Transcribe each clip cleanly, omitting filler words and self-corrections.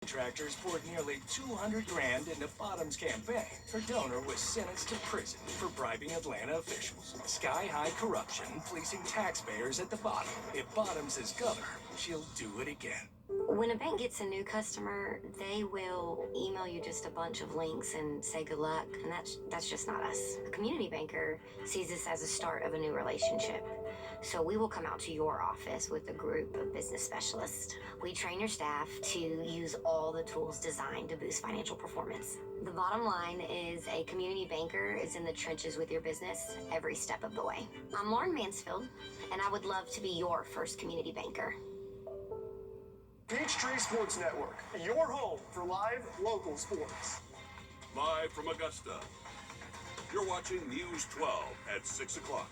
Contractors poured nearly 200 grand into Bottom's campaign. Her donor was sentenced to prison for bribing Atlanta officials. Sky-high corruption fleecing taxpayers at the bottom. If Bottoms is governor, she'll do it again. When a bank gets a new customer, they will email you just a bunch of links and say good luck, and that's just not us. A community banker sees this as a start of a new relationship. So we will come out to your office with a group of business specialists. We train your staff to use all the tools designed to boost financial performance. The bottom line is a community banker is in the trenches with your business every step of the way. I'm Lauren Mansfield, and I would love to be your first community banker. Peachtree Sports Network, your home for live local sports. Live from Augusta, you're watching News 12 at 6 o'clock.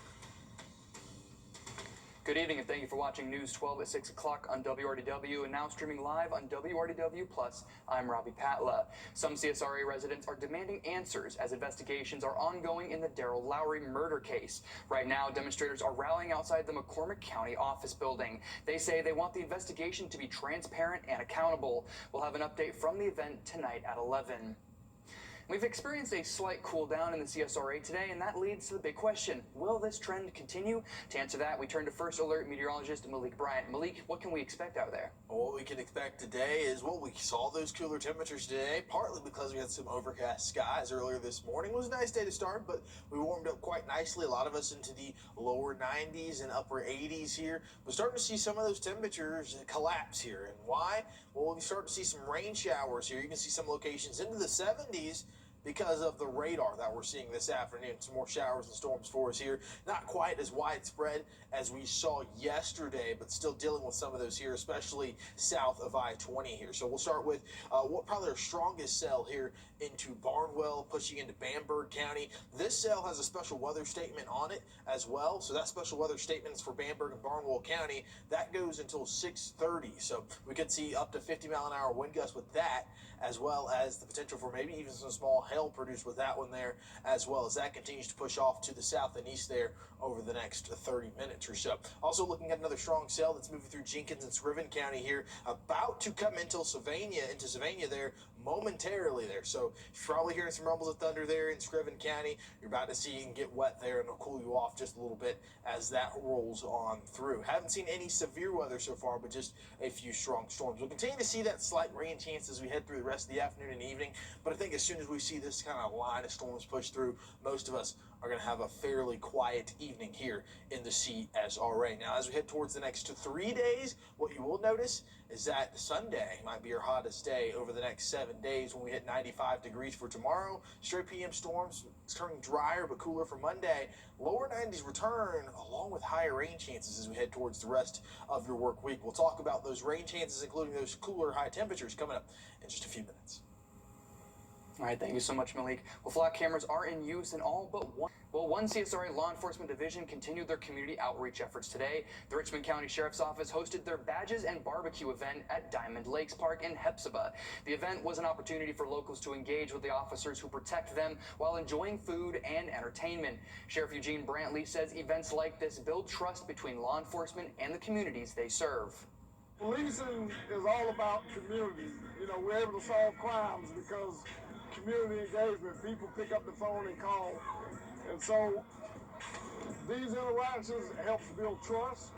Good evening and thank you for watching News 12 at 6 o'clock on WRDW and now streaming live on WRDW+. I'm Robbie Patla. Some CSRA residents are demanding answers as investigations are ongoing in the Darrell Lowry murder case. Right now, demonstrators are rallying outside the McCormick County office building. They say they want the investigation to be transparent and accountable. We'll have an update from the event tonight at 11. We've experienced a slight cool down in the CSRA today, and that leads to the big question. Will this trend continue? To answer that, we turn to First Alert meteorologist Malik Bryant. Malik, what can we expect out there? Well, what we can expect today is we saw those cooler temperatures today, partly because we had some overcast skies earlier this morning. It was a nice day to start, but we warmed up quite nicely. A lot of us into the lower 90s and upper 80s here. We're starting to see some of those temperatures collapse here. And why? Well, we start to see some rain showers here. You can see some locations into the 70s because of the radar that we're seeing this afternoon. Some more showers and storms for us here. Not quite as widespread as we saw yesterday, but still dealing with some of those here, especially south of I-20 here. So we'll start with what probably our strongest cell here into Barnwell, pushing into Bamberg County. This cell has a special weather statement on it as well. So that special weather statement is for Bamberg and Barnwell County. That goes until 6:30. So we could see up to 50-mile-an-hour wind gusts with that, as well as the potential for maybe even some small hail produced with that one there, as well as that continues to push off to the south and east there over the next 30 minutes or so. Also looking at another strong cell that's moving through Jenkins and Scriven County here, about to come into Sylvania there momentarily there. So you're probably hearing some rumbles of thunder there in Scriven County. You're about to see and get wet there, and it'll cool you off just a little bit as that rolls on through. Haven't seen any severe weather so far, but just a few strong storms. We'll continue to see that slight rain chance as we head through the rest of the afternoon and evening, but I think as soon as we see this kind of line of storms push through, most of us are going to have a fairly quiet evening here in the CSRA. Now, as we head towards the next 3 days, what you will notice is that Sunday might be our hottest day over the next 7 days when we hit 95 degrees for tomorrow. Straight PM storms, it's turning drier but cooler for Monday. Lower 90s return along with higher rain chances as we head towards the rest of your work week. We'll talk about those rain chances, including those cooler high temperatures, coming up in just a few minutes. All right, thank you so much, Malik. Well, flock cameras are in use in all but one CSRA law enforcement division continued their community outreach efforts today. The Richmond County Sheriff's Office hosted their Badges and Barbecue event at Diamond Lakes Park in Hepzibah. The event was an opportunity for locals to engage with the officers who protect them while enjoying food and entertainment. Sheriff Eugene Brantley says events like this build trust between law enforcement and the communities they serve. Policing is all about community. You know, we're able to solve crimes because community engagement, people pick up the phone and call. And so these interactions helps build trust,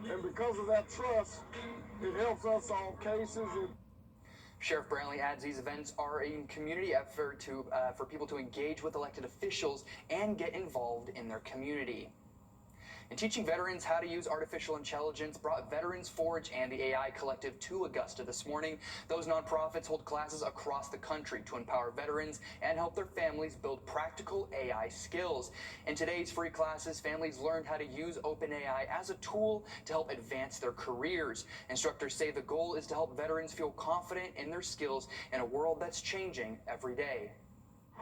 and because of that trust, it helps us solve cases. Sheriff Brantley adds these events are a community effort for people to engage with elected officials and get involved in their community. And teaching veterans how to use artificial intelligence brought Veterans Forge and the AI Collective to Augusta this morning. Those nonprofits hold classes across the country to empower veterans and help their families build practical AI skills. In today's free classes, families learned how to use OpenAI as a tool to help advance their careers. Instructors say the goal is to help veterans feel confident in their skills in a world that's changing every day.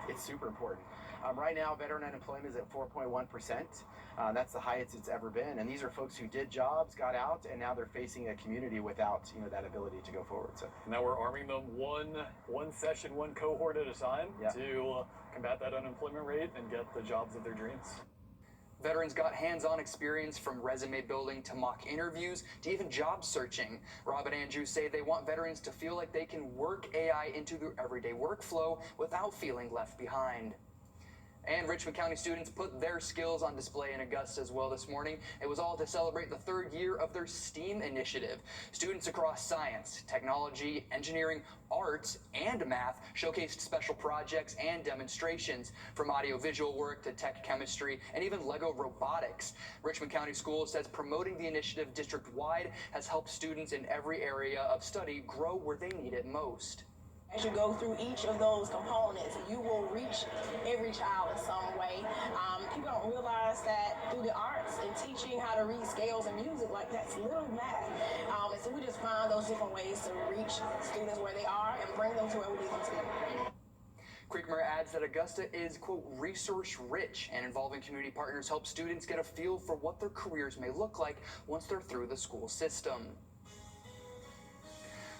It's super important. Right now, veteran unemployment is at 4.1%. That's the highest it's ever been. And these are folks who did jobs, got out, and now they're facing a community without, that ability to go forward. So now we're arming them one session, one cohort at a time to combat that unemployment rate and get the jobs of their dreams. Veterans got hands-on experience from resume building to mock interviews to even job searching. Rob and Andrew say they want veterans to feel like they can work AI into their everyday workflow without feeling left behind. And Richmond County students put their skills on display in Augusta as well this morning. It was all to celebrate the third year of their STEAM initiative. Students across science, technology, engineering, arts, and math showcased special projects and demonstrations, from audiovisual work to tech chemistry and even Lego robotics. Richmond County Schools says promoting the initiative district-wide has helped students in every area of study grow where they need it most. As you go through each of those components, you will reach every child in some way. People don't realize that through the arts and teaching how to read scales and music, like that's little math. And so we just find those different ways to reach students where they are and bring them to where we need them to be. Creekmur adds that Augusta is, quote, resource rich, and involving community partners helps students get a feel for what their careers may look like once they're through the school system.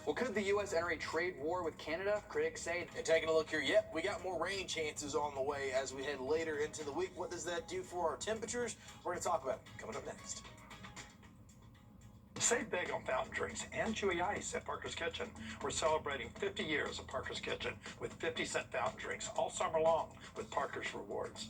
Well, could the U.S. enter a trade war with Canada? Critics say. And taking a look here, yep, we got more rain chances on the way as we head later into the week. What does that do for our temperatures? We're going to talk about it coming up next. Save big on fountain drinks and chewy ice at Parker's Kitchen. We're celebrating 50 years of Parker's Kitchen with 50-cent fountain drinks all summer long with Parker's Rewards.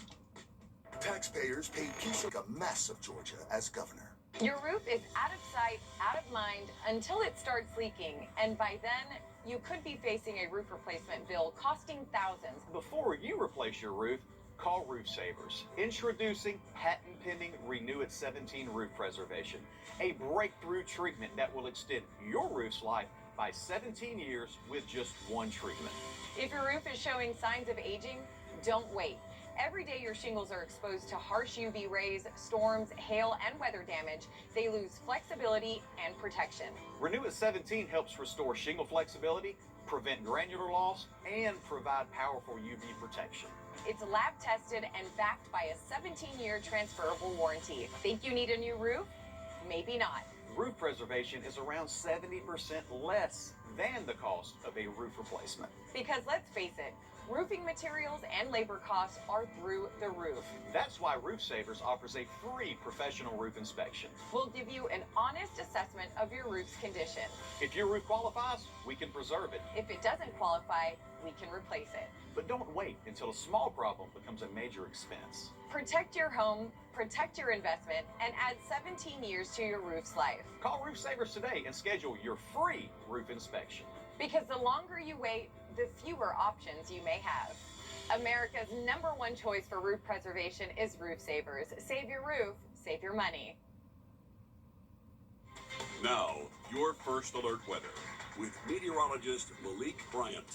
Taxpayers paid Keisha a mess of Georgia as governor. Your roof is out of sight, out of mind, until it starts leaking. And by then, you could be facing a roof replacement bill costing thousands. Before you replace your roof, call Roof Savers. Introducing patent-pending Renew at 17 roof preservation, a breakthrough treatment that will extend your roof's life by 17 years with just one treatment. If your roof is showing signs of aging, don't wait. Every day your shingles are exposed to harsh UV rays, storms, hail, and weather damage, they lose flexibility and protection. Renew at 17 helps restore shingle flexibility, prevent granular loss, and provide powerful UV protection. It's lab tested and backed by a 17-year transferable warranty. Think you need a new roof? Maybe not. Roof preservation is around 70% less than the cost of a roof replacement. Because let's face it, roofing materials and labor costs are through the roof. That's why Roof Savers offers a free professional roof inspection. We'll give you an honest assessment of your roof's condition. If your roof qualifies, we can preserve it. If it doesn't qualify, we can replace it. But don't wait until a small problem becomes a major expense. Protect your home, protect your investment, and add 17 years to your roof's life. Call Roof Savers today and schedule your free roof inspection. Because the longer you wait, the fewer options you may have. America's #1 choice for roof preservation is Roof Savers. Save your roof, save your money. Now, your first alert weather with meteorologist Malik Bryant.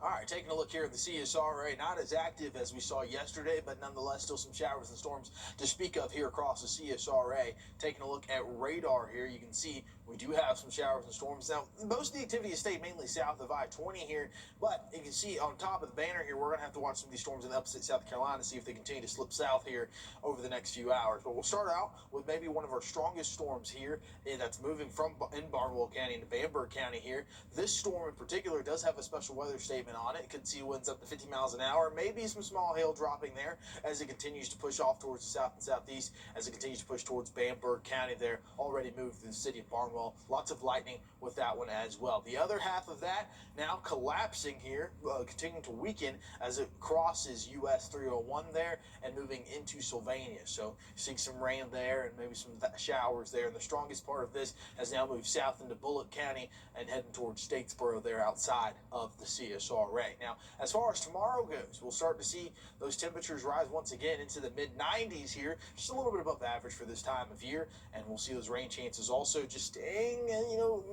All right, taking a look here at the CSRA, not as active as we saw yesterday, but nonetheless still some showers and storms to speak of here across the CSRA. Taking a look at radar here, you can see we do have some showers and storms. Now, most of the activity has stayed mainly south of I-20 here, but you can see on top of the banner here, we're going to have to watch some of these storms in upstate South Carolina to see if they continue to slip south here over the next few hours. But we'll start out with maybe one of our strongest storms here that's moving from in Barnwell County into Bamberg County here. This storm in particular does have a special weather statement on it. It could see winds up to 50 miles an hour, maybe some small hail dropping there as it continues to push off towards the south and southeast, as it continues to push towards Bamberg County there, already moved through the city of Barnwell. Lots of lightning with that one as well. The other half of that now collapsing here, continuing to weaken as it crosses US 301 there and moving into Sylvania. So seeing some rain there and maybe some showers there. And the strongest part of this has now moved south into Bullock County and heading towards Statesboro there outside of the CSRA. Now, as far as tomorrow goes, we'll start to see those temperatures rise once again into the mid-90s here, just a little bit above average for this time of year, and we'll see those rain chances also just staying,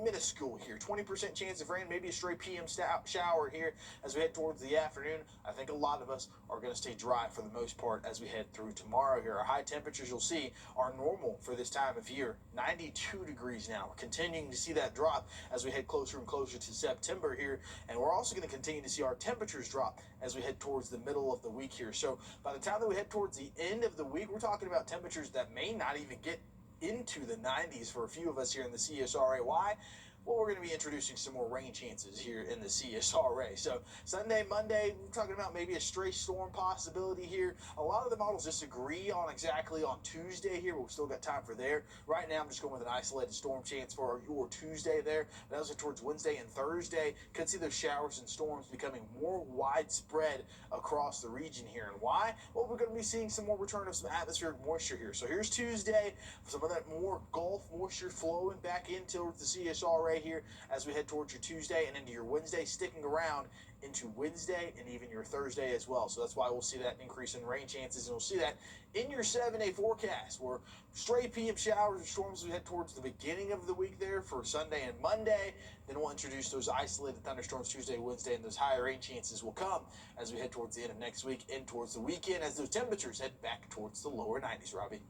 minuscule here. 20% chance of rain, maybe a stray PM shower here as we head towards the afternoon. I think a lot of us are going to stay dry for the most part as we head through tomorrow here. Our high temperatures you'll see are normal for this time of year. 92 degrees now. Continuing to see that drop as we head closer and closer to September here, and we're also going to continue to see our temperatures drop as we head towards the middle of the week here. So by the time that we head towards the end of the week, we're talking about temperatures that may not even get into the 90s for a few of us here in the CSRA. Why? well, we're going to be introducing some more rain chances here in the CSRA. So Sunday, Monday, we're talking about maybe a stray storm possibility here. A lot of the models disagree on exactly on Tuesday here, but we still got time for there. Right now, I'm just going with an isolated storm chance for your Tuesday there. But as we towards Wednesday and Thursday, could see those showers and storms becoming more widespread across the region here. And why? Well, we're going to be seeing some more return of some atmospheric moisture here. So here's Tuesday, some of that more Gulf moisture flowing back into the CSRA here as we head towards your Tuesday and into your Wednesday, sticking around into Wednesday and even your Thursday as well. So that's why we'll see that increase in rain chances, and we'll see that in your 7-day forecast, where stray PM showers and storms as we head towards the beginning of the week there for Sunday and Monday. Then we'll introduce those isolated thunderstorms Tuesday, Wednesday, and those higher rain chances will come as we head towards the end of next week and towards the weekend as those temperatures head back towards the lower 90s, Robbie.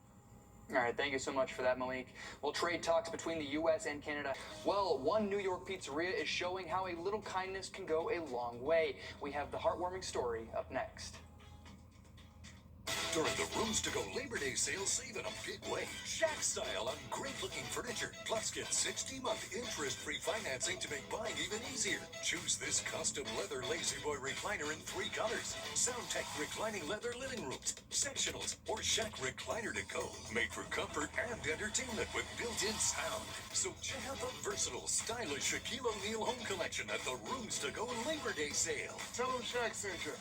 All right, thank you so much for that, Malik. Well, trade talks between the U.S. and Canada. Well, one New York pizzeria is showing how a little kindness can go a long way. We have the heartwarming story up next. During the Rooms to Go Labor Day sale, save in a big way. Shack style on great-looking furniture. Plus, get 60-month interest-free financing to make buying even easier. Choose this custom leather Lazy Boy recliner in 3 colors. SoundTech reclining leather living rooms, sectionals, or Shack recliner to go. Made for comfort and entertainment with built-in sound. So check out the versatile, stylish Shaquille O'Neal home collection at the Rooms to Go Labor Day sale. Tell them Shack sent you.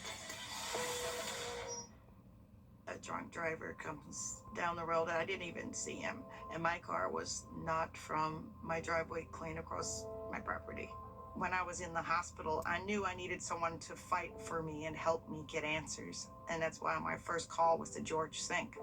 A drunk driver comes down the road. I didn't even see him, and my car was not from my driveway clean across my property. When I was in the hospital, I knew I needed someone to fight for me and help me get answers, and that's why my first call was to George Sink.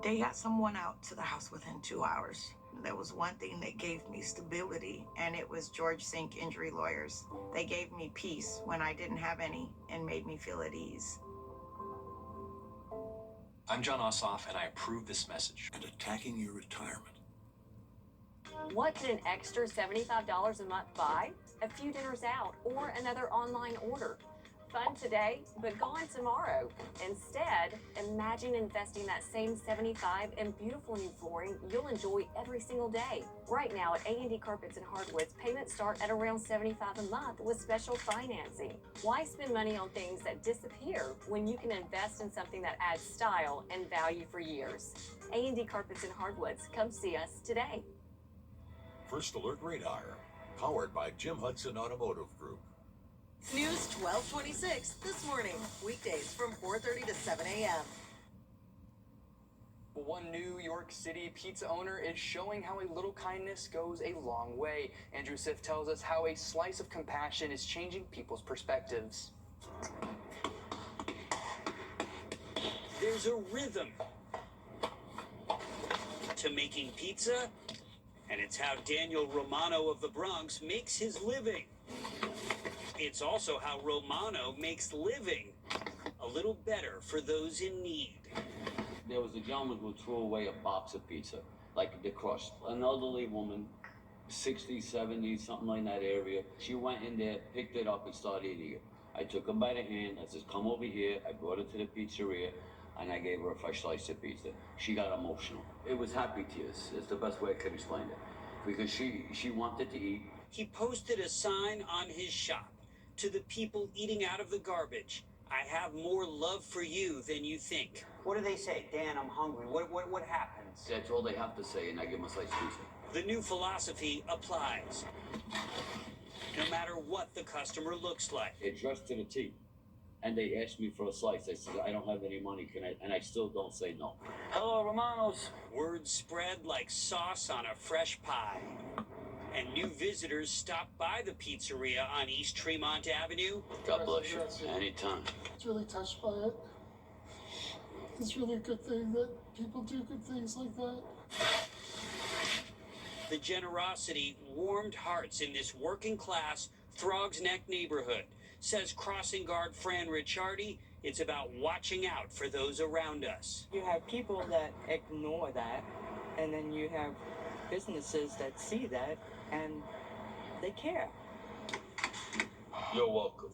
They got someone out to the house within 2 hours. There was one thing that gave me stability, and it was George Sink Injury Lawyers. They gave me peace when I didn't have any and made me feel at ease. I'm John Ossoff, and I approve this message. And attacking your retirement. What did an extra $75 a month buy? A few dinners out or another online order. Fun today, but gone tomorrow. Instead, imagine investing that same $75 in beautiful new flooring you'll enjoy every single day. Right now at A&D Carpets and Hardwoods, payments start at around $75 a month with special financing. Why spend money on things that disappear when you can invest in something that adds style and value for years? A&D Carpets and Hardwoods. Come see us today. First Alert Radar, powered by Jim Hudson Automotive Group. News 1226 this morning, weekdays from 4:30 to 7 a.m. One New York City pizza owner is showing how a little kindness goes a long way. Andrew Siff tells us how a slice of compassion is changing people's perspectives. There's a rhythm to making pizza, and it's how Daniel Romano of the Bronx makes his living. It's also how Romano makes living a little better for those in need. There was a gentleman who threw away a box of pizza, like the crust. An elderly woman, 60, 70, something like that area. She went in there, picked it up, and started eating it. I took her by the hand. I said, come over here. I brought her to the pizzeria, and I gave her a fresh slice of pizza. She got emotional. It was happy tears. It's the best way I could explain it. Because she wanted to eat. He posted a sign on his shop to the people eating out of the garbage. I have more love for you than you think. What do they say? Dan, I'm hungry. What happens? That's all they have to say, and I give them a slice of pizza. The new philosophy applies, no matter what the customer looks like. It dressed to the T. And they asked me for a slice. I said, I don't have any money, can I? And I still don't say no. Hello, Romanos. Word spread like sauce on a fresh pie. And new visitors stop by the pizzeria on East Tremont Avenue. God bless you. Anytime. It's really touched by it. It's really a good thing that people do good things like that. The generosity warmed hearts in this working-class Throgs Neck neighborhood. Says crossing guard Fran Ricciardi, it's about watching out for those around us. You have people that ignore that, and then you have businesses that see that, and they care. You're welcome.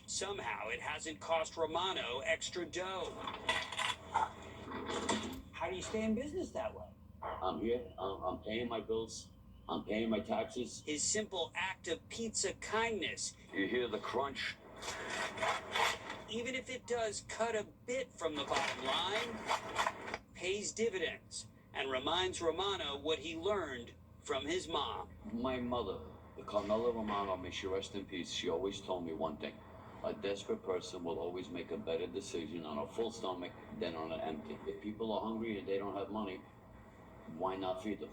Somehow it hasn't cost Romano extra dough. How do you stay in business that way? I'm here. I'm paying my bills. I'm paying my taxes. His simple act of pizza kindness, You hear the crunch? even if it does cut a bit from the bottom line, pays dividends and reminds Romano what he learned from his mom. My mother, the Carmela Romano, may she rest in peace, she always told me one thing. A desperate person will always make a better decision on a full stomach than on an empty. If people are hungry and they don't have money, why not feed them?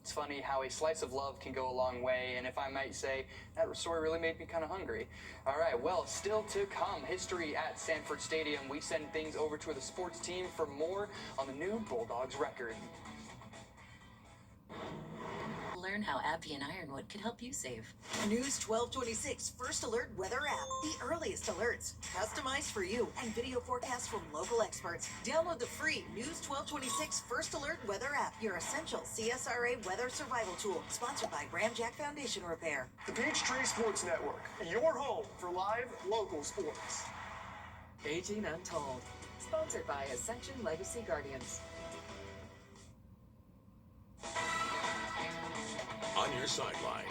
It's funny how a slice of love can go a long way, and if I might say, that story really made me kind of hungry. All right, well, still to come, history at Sanford Stadium. We send things over to the sports team for more on the new Bulldogs record. Learn how Appian Ironwood could help you save. News 1226 First Alert Weather app. The earliest alerts, customized for you, and video forecasts from local experts. Download the free News 1226 First Alert Weather app, your essential CSRA weather survival tool. Sponsored by Ramjack Foundation Repair. The Peachtree Sports Network, your home for live local sports. 18 Untold. Sponsored by Ascension Legacy Guardians. On your sideline.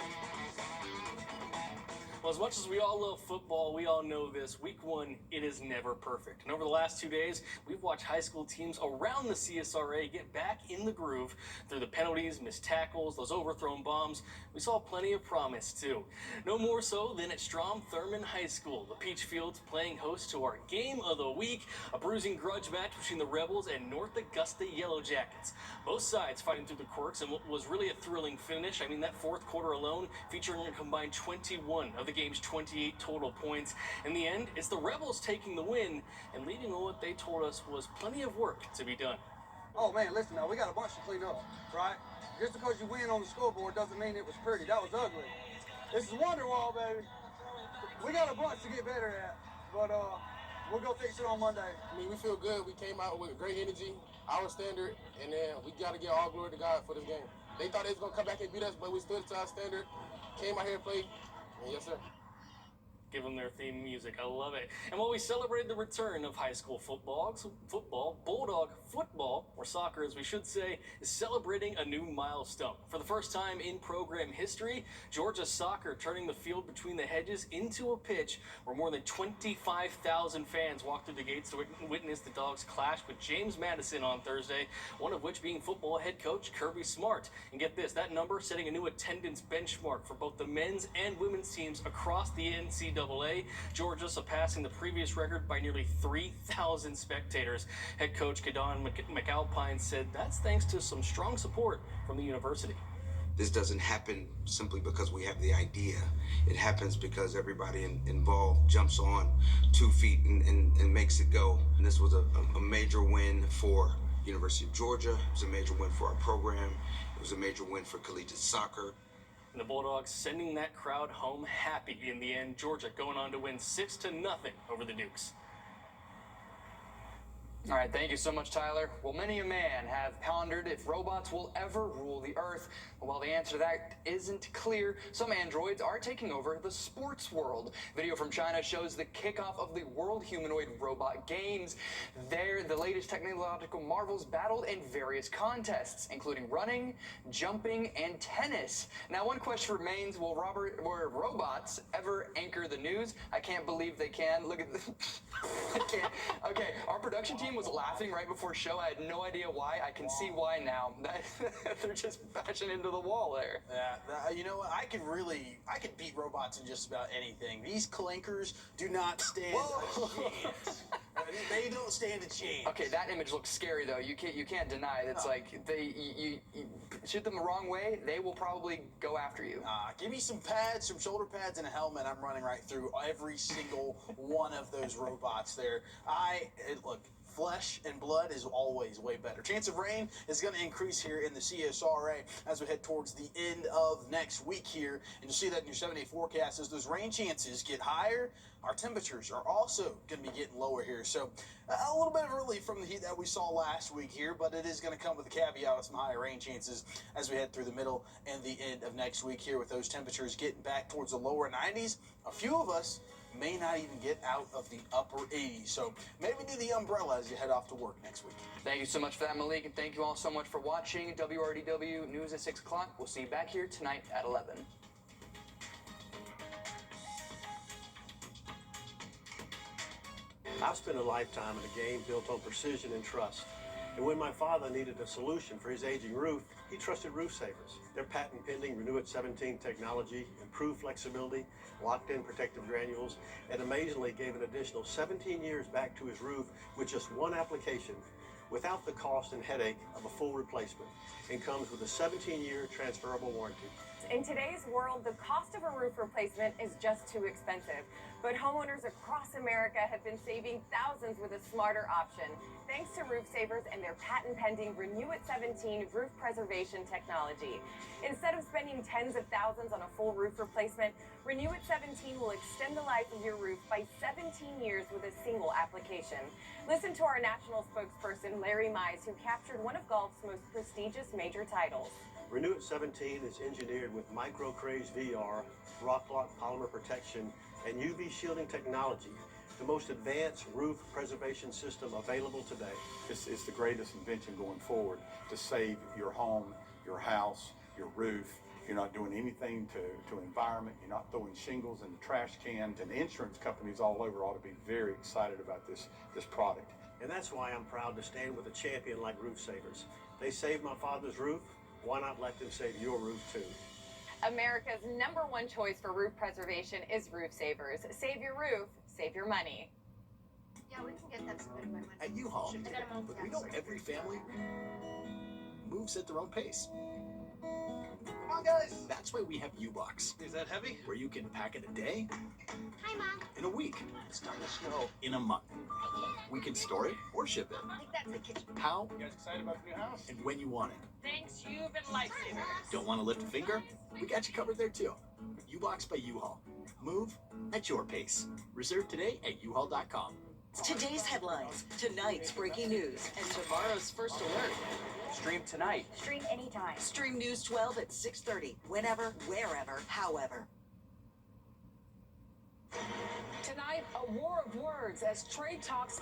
Well, as much as we all love football, we all know this. Week 1, it is never perfect. And over the last 2 days, we've watched high school teams around the CSRA get back in the groove through the penalties, missed tackles, those overthrown bombs. We saw plenty of promise, too. No more so than at Strom Thurmond High School. The Peachfields playing host to our game of the week, a bruising grudge match between the Rebels and North Augusta Yellow Jackets. Both sides fighting through the quirks and what was really a thrilling finish. I mean, that fourth quarter alone featuring a combined 21 of the game's 28 total points. In the end, it's the Rebels taking the win and leading on what they told us was plenty of work to be done. Oh man, listen now, we got a bunch to clean up, right? Just because you win on the scoreboard doesn't mean it was pretty. That was ugly. This is Wonderwall, baby. We got a bunch to get better at, but we'll go fix it on Monday. I mean, we feel good. We came out with great energy, our standard, and then we got to give all glory to God for this game. They thought they was going to come back and beat us, but we stood to our standard, came out here and played, and yes, sir. Give them their theme music. I love it. And while we celebrated the return of high school football, Bulldog football, or soccer as we should say, is celebrating a new milestone. For the first time in program history, Georgia soccer turning the field between the hedges into a pitch where more than 25,000 fans walked through the gates to witness the Dogs clash with James Madison on Thursday, one of which being football head coach Kirby Smart. And get this, that number setting a new attendance benchmark for both the men's and women's teams across the NCAA. Georgia surpassing the previous record by nearly 3,000 spectators. Head coach Kadon McAlpine said that's thanks to some strong support from the university. This doesn't happen simply because we have the idea. It happens because everybody involved jumps on 2 feet and makes it go. And this was a major win for University of Georgia. It was a major win for our program. It was a major win for collegiate soccer. And the Bulldogs sending that crowd home happy in the end. Georgia going on to win 6-0 over the Dukes. All right, thank you so much, Tyler. Well, many a man have pondered if robots will ever rule the earth. While the answer to that isn't clear, some androids are taking over the sports world. Video from China shows the kickoff of the World Humanoid Robot Games. There, the latest technological marvels battled in various contests, including running, jumping, and tennis. Now, one question remains, will robots ever anchor the news? I can't believe they can. Look at this. I can't. Okay, our production team was laughing right before show. I had no idea why. I can see why now. They're just bashing into the wall there. Yeah, you know what? I could beat robots in just about anything. These clankers do not stand a chance. They don't stand a chance. Okay, that image looks scary though. You can't deny it. It's like you shoot them the wrong way, they will probably go after you. Give me some pads, some shoulder pads, and a helmet. I'm running right through every single one of those robots there. Look. Flesh and blood is always way better. Chance of rain is going to increase here in the CSRA as we head towards the end of next week here. And you'll see that in your 7-day forecast as those rain chances get higher. Our temperatures are also going to be getting lower here. So a little bit of relief from the heat that we saw last week here, but it is going to come with a caveat of some higher rain chances as we head through the middle and the end of next week here with those temperatures getting back towards the lower 90s. A few of us may not even get out of the upper 80s. So maybe do the umbrella as you head off to work next week. Thank you so much for that, Malik, and thank you all so much for watching WRDW News at 6 o'clock. We'll see you back here tonight at 11. I've spent a lifetime in a game built on precision and trust. And when my father needed a solution for his aging roof, he trusted Roof Savers. Their patent-pending Renew It 17 technology, improved flexibility, locked-in protective granules, and amazingly gave an additional 17 years back to his roof with just one application, without the cost and headache of a full replacement, and comes with a 17-year transferable warranty. In today's world, the cost of a roof replacement is just too expensive. But homeowners across America have been saving thousands with a smarter option, thanks to Roof Savers and their patent-pending Renew It 17 roof preservation technology. Instead of spending tens of thousands on a full roof replacement, Renew It 17 will extend the life of your roof by 17 years with a single application. Listen to our national spokesperson, Larry Mize, who captured one of golf's most prestigious major titles. Renew It 17 is engineered with micro-craze VR, rock-lock polymer protection, and UV shielding technology, the most advanced roof preservation system available today. It's the greatest invention going forward to save your home, your house, your roof. You're not doing anything to environment. You're not throwing shingles in the trash cans, and insurance companies all over ought to be very excited about this product. And that's why I'm proud to stand with a champion like Roof Savers. They saved my father's roof. Why not let them save your roof too? America's #1 choice for roof preservation is Roof Savers. Save your roof, save your money. Yeah, we can get them some good money. At U-Haul, but we know every family moves at their own pace. Come on, guys. That's why we have U-Box. Is that heavy? Where you can pack in a day, Hi, Mom. in a week, it's not gonna snow, in a month. We can store it or ship it. I think that's the kitchen. How You guys excited about the new house? and when you want it. Thanks, you've been lifesavers. Don't want to lift a finger? We got you covered there too. U-Box by U-Haul. Move at your pace. Reserve today at uhaul.com. Today's headlines, tonight's breaking news, And tomorrow's first alert. Stream tonight. Stream anytime. stream News 12 at 6:30, whenever, wherever, however. Tonight, a war of words as trade talks